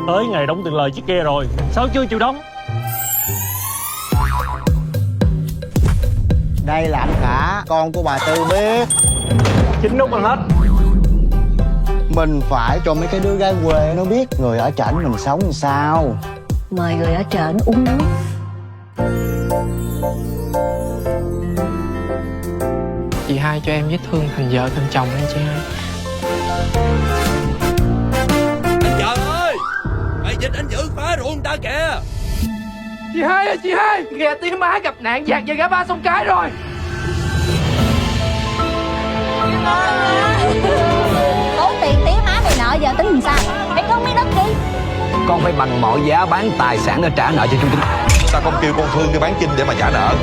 Tới ngày đóng tiền lời chiếc ghe rồi, sao chưa chịu đóng? Đây là anh Khả, con của bà Tư biết. Chính nút ăn hết. Mình phải cho mấy cái đứa gái quê nó biết người ở trển mình sống làm sao. Mời người ở trển uống nước. Chị hai cho em vết thương thành vợ thành chồng anh chị hai. Anh Trần ơi, mày dịch anh giữ phá ruộng ta kìa. Chị hai ơi, chị hai, ghe tiếng má gặp nạn dạt về ngã ba sông Cái rồi. Tốn tiền tía má mày nợ giờ tính làm sao? Mày có miếng đất đi. Con phải bằng mọi giá bán tài sản để trả nợ cho chú Tính. Ta không kêu con Thương đi bán Chinh để mà trả nợ.